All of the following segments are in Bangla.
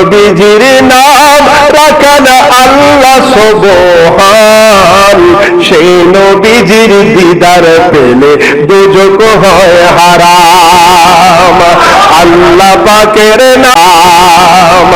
নবীজির নাম রাখেন আল্লাহ সুবহান, সেই নবীজির দিদার পেলে দুজক হয় হারাম। আল্লাহ পাকের নাম,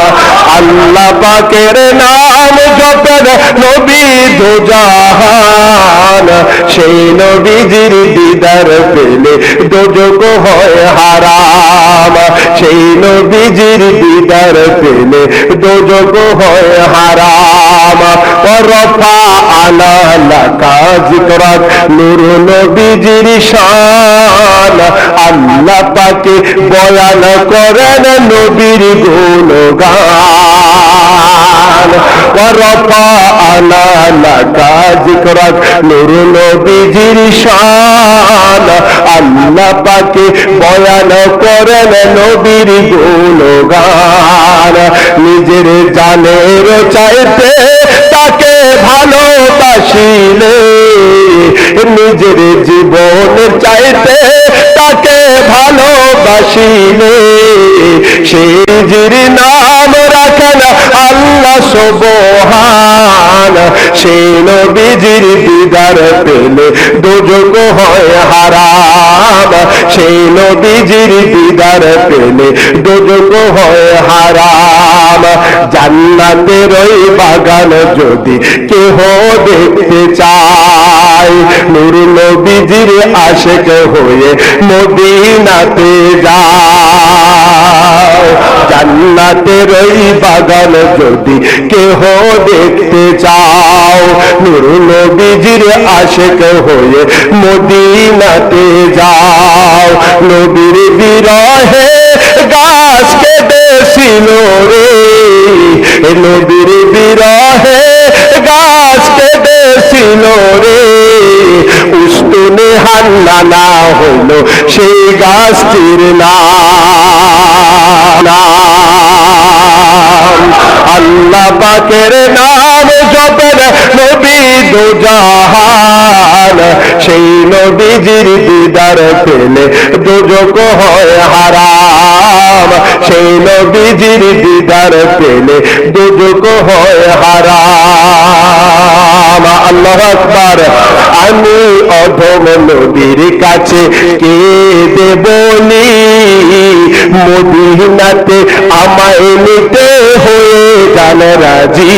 আল্লাহ পাকের নাম জপেন নবী দুজাহান, সেই নবীজির দিদার পেলে দুজক হয় হারাম, সেই নবীজির দিদার পেলে দুজক হয় হারাম। ওয়ারফা'না লাকা যিকরাক, নূর নবীজির শান, আল্লাহ পাকে বয়ান করেন নবীর গুণগান। ওয়ারফা'না লাকা যিকরাক, নূর নবীজির শান, আল্লাহ পাকে বয়ান করেন নবীর গুণগান। নিজের জানের চাইতে তাকে ভালোবাসিলে, নিজের জীবনের চাইতে তাকে ভালোবাসিলে, সেই নবীজির নাম রাখেন আল্লাহ সুবহান, সেই নবীজির দিদার পেলে দুজক হয় হারাম, সেই নবীজির দিদার পেলে দুজক হয় হারাম। জান্নাতের ওই বাগান যদি কেহ দেখতে চায়, নূর নবীজির আশিক হয়ে মদিনাতে যায়। জান্নাতের ওই বাগান যদি কেহ দেখতে চাও, নূর নবীজির আশিক হয়ে মদিনাতে যাও। নবীর বিরহে গাছ কেটেছিল রে, নবীর বিরহে গাছ কেটেছিল রে, উস্তুনে হান্নানা হইল সেই গাছটির নাম। আল্লাহ পাকের নাম জপেন নবী দুজাহান, সেই নবীজির দিদার পেলে দুজক হয় হারাম, সেই নবীজির দিদার পেলে দুজক হয় হারাম। আল্লাহু আকবার। আমি অধম নবীর কাছে কেঁদে বলি, মদিনাতে আমায় নিতে হয়ে যান রাজি।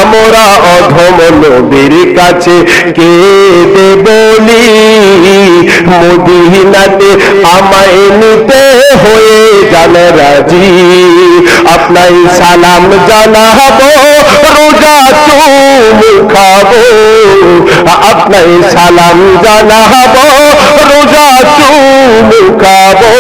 আমরা অধম নবীর কাছে কেঁদে বলি, মদিনাতে আমায় নিতে হয়ে যান রাজি। আপনাই সালাম জানাবো, রোজা চুমু খাবো, আপনাই সালাম জানাবো, রোজা চুমু খাবো।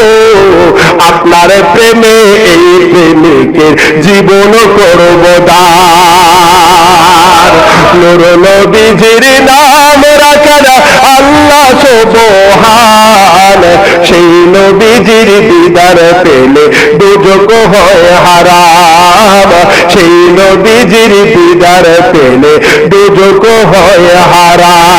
আপনার প্রেমে এই প্রেমিকের জীবন করব দান। নূর নবীজির নাম রাখেন আল্লাহ সুবহান, সেই নবীজির দিদার পেলে দুজক হয় হারাম, সেই নবীজির দিদার পেলে দুজক হয় হারাম।